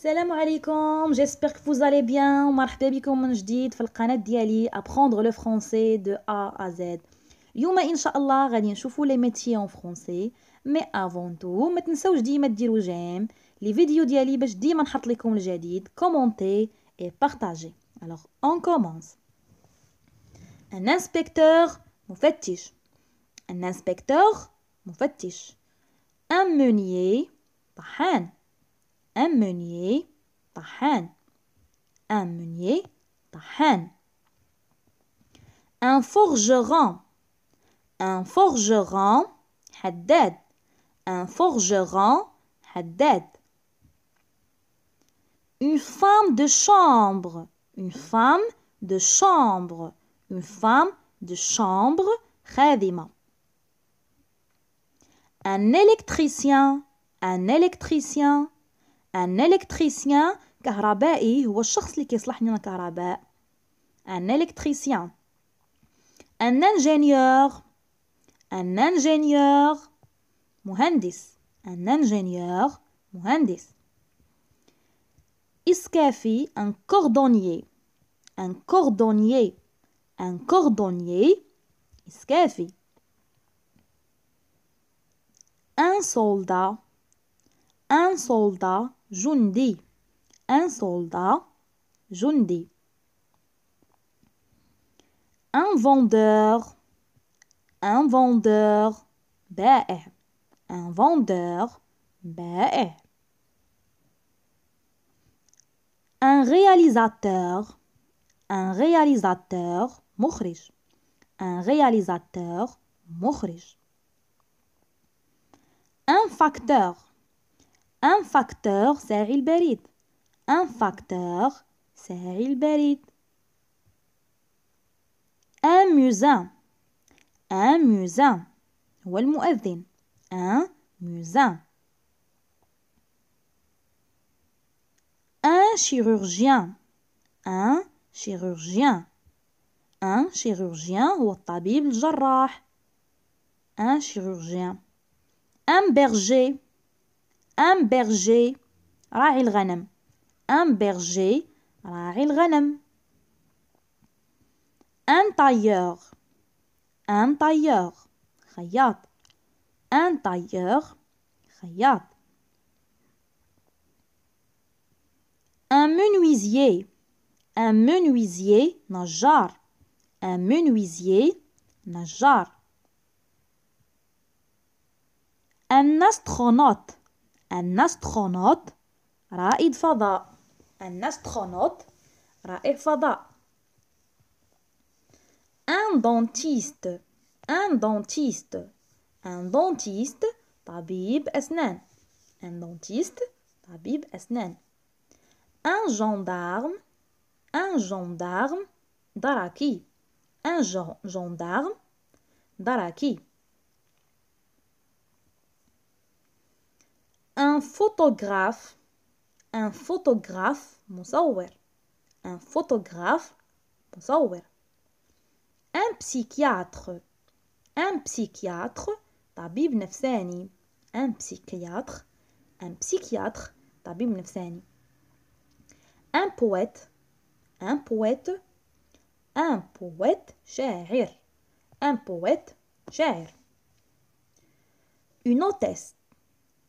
Salam alaikum, j'espère que vous allez bien. ومرحبا بكم من جديد في القناة ديالي apprendre le français de A à Z. اليوم ان شاء الله غادي نشوفوا les métiers en français. Mais avant tout ما تنساوش ديما ديروا جيم لي فيديو ديالي باش ديما نحط لكم الجديد. Commentez et partagez. Alors on commence. Un inspecteur مفتش. Un inspecteur مفتش. Un meunier طحان. Un meunier طحان. Un meunier طحان. Un forgeron. Un forgeron حداد. Un forgeron حداد. Une femme de chambre. Une femme de chambre. Une femme de chambre خادمة. Un électricien. Un électricien. Un électricien كهربائي هو الشخص اللي كيصلح لنا الكهرباء. Un électricien. Un ingénieur. Un ingénieur مهندس. Un ingénieur مهندس. إسكافي un cordonnier. Un cordonnier. Un cordonnier إسكافي. Un soldat. Un soldat جندي. Un soldat جندي. Un vendeur. Un vendeur بائع. Un vendeur بائع. Un réalisateur. Un réalisateur مخرج. Un réalisateur مخرج. Un facteur. Un facteur ساعي البريد. Un facteur ساعي البريد. Un muezzin. Un muezzin هو المؤذن. Un muezzin. Un chirurgien. Un chirurgien. Un chirurgien هو الطبيب الجراح. Un chirurgien. Un berger. Un berger راعي الغنم. Un berger راعي الغنم. Un tailleur. Un tailleur خياط. Un tailleur خياط. Un menuisier. Un menuisier نجار. Un menuisier نجار. Un astronaute. Un astronaute رائد فضاء. Un astronaute رائد فضاء. Un dentiste. Un dentiste. Un dentiste طبيب أسنان. Un dentiste طبيب أسنان. Un gendarme. Un gendarme دركي. Un gendarme دركي. Un photographe. Un photographe مصور. Un photographe مصور. Un psychiatre. Un psychiatre طبيب نفساني. Un psychiatre. Un psychiatre طبيب نفساني. Un poète. Un poète. Un poète شاعر. Un poète شاعر. Une hôtesse.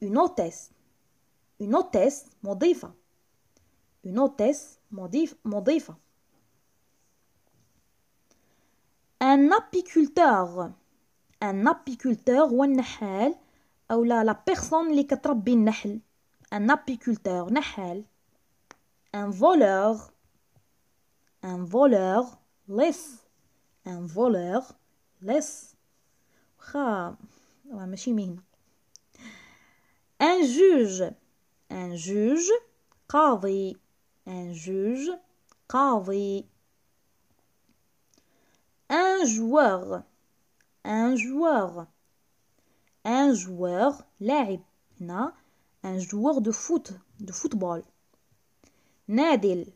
Une hôtesse. Une hôtesse مضيفة. Une hôtesse مضيفة. Un apiculteur. Un apiculteur هو النحال أو لا personne اللي كتربي النحل. Un apiculteur نحال. Un voleur. Un voleur لص. Un voleur لص. واخا ماشي مهنة. Un juge. Un juge قاضي. Un juge قاضي. Un joueur. Un joueur. Un joueur لاعب. هنا un joueur de foot. De football. نادل.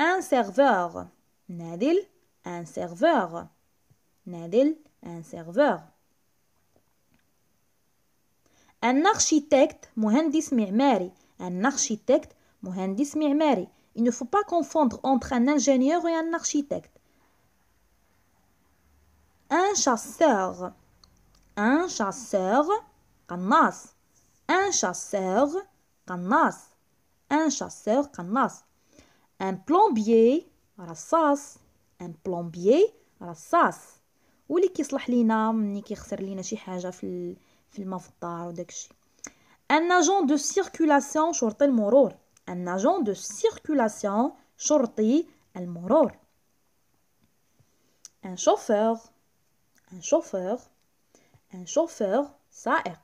Un serveur. نادل un serveur. نادل un serveur. Un architecte مهندس معماري. Un architecte مهندس معماري. Il ne faut pas confondre entre un ingénieur et un architecte. Un chasseur. Un chasseur. قناص. Un chasseur. قناص. Un chasseur. قناص. Un plombier. رصاص. Un plombier. رصاص. واللي كيصلح لينا ملي كيخسر لينا شي حاجه في الماء في الدار وداكشي. Un agent de circulation شرطي المرور. Un agent de circulation شرطي المرور. Un chauffeur. Un chauffeur. Un chauffeur سائق.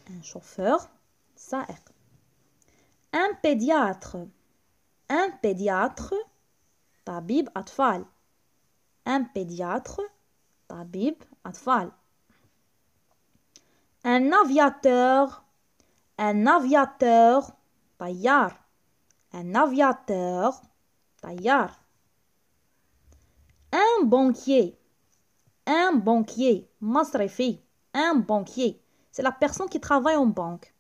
Un chauffeur سائق. Un pédiatre. Un pédiatre طبيب أطفال. Un pédiatre طبيب أطفال. Un aviateur. Un aviateur طيار. Un aviateur طيار. Un banquier. Un banquier مصرفي. Un banquier c'est la personne qui travaille en banque.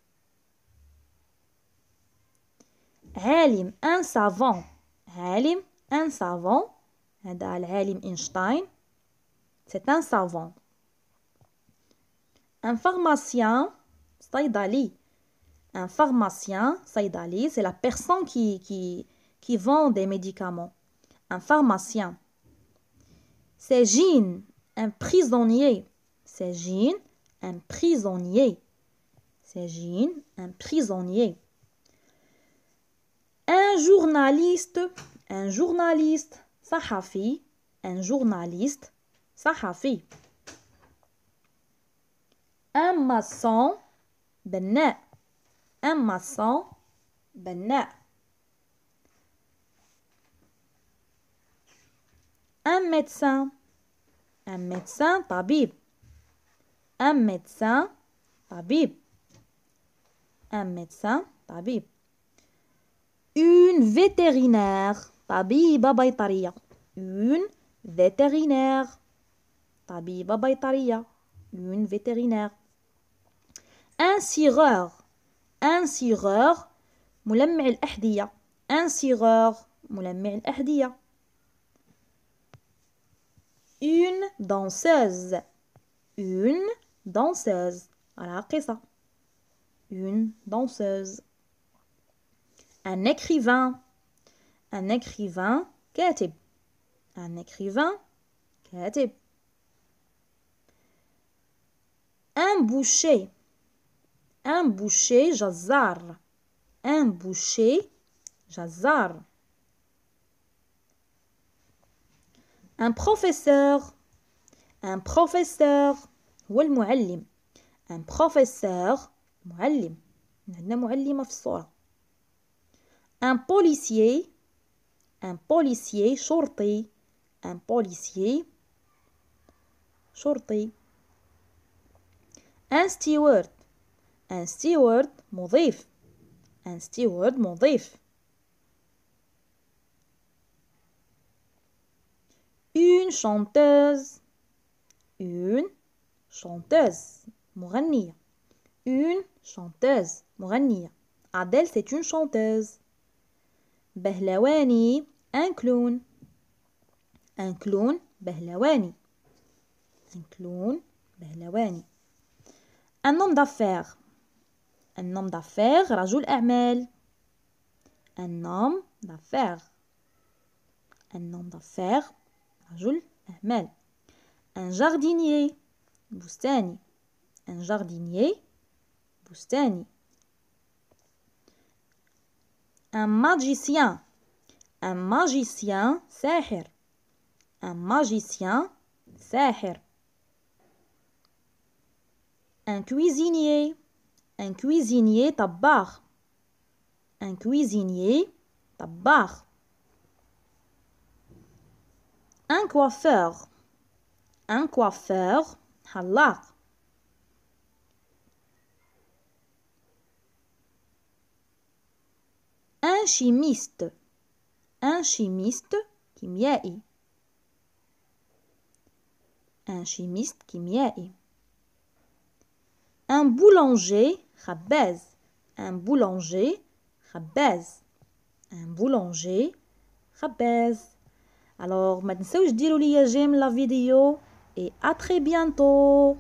عالم. Un savant. عالم. Un savant. هذا العالم إينشتاين. C'est un savant. Un pharmacien صيدلي. Un pharmacien صيدلي c'est la personne qui vend des médicaments. Un pharmacien. Sejin, un prisonnier. Sejin, un prisonnier. Sejin, un prisonnier. Un journaliste. Un journaliste صحفي. Un journaliste صحفي. Un maçon بناء. Un maçon بناء. Un médecin. Un médecin طبيب. Un médecin طبيب. Un médecin طبيب. Une vétérinaire طبيبة بيطرية. Une vétérinaire طبيبة بيطرية. Une vétérinaire. Un cireur. Un cireur ملمع الأحذية. Un cireur ملمع الأحذية. Une danseuse. Une danseuse راقصة. Une danseuse. Un écrivain. Un écrivain كاتب. Un écrivain كاتب. Un boucher. Un boucher جزار. Un boucher جزار. Un professeur. Un professeur هو المعلم. Un professeur معلم. عندنا معلمة في الصورة. Un policier. Un policier شرطي. Un policier شرطي. Un steward. Un steward مضيف. Un steward مضيف. Une chanteuse. Une chanteuse مغنية. Une chanteuse مغنية. Adèle c'est une chanteuse. بهلواني un clown. Un clown بهلواني. Un clown بهلواني. Un homme d'affaires. Un homme d'affaires رجل أعمال. Un homme d'affaires. Un homme d'affaires رجل أعمال. Un jardinier بستاني. Un jardinier بستاني. Un magicien. Un magicien ساحر. Un magicien ساحر. Un cuisinier. Un cuisinier طباخ. Un cuisinier طباخ. Un coiffeur. Un coiffeur حلاق. Un chimiste. Un chimiste كيميائي. Un chimiste كيميائي. Un boulanger خباز. Un boulanger خباز. un boulanger خباز. alors ما تنسوش ديروا لي جيم لا فيديو et à très bientôt.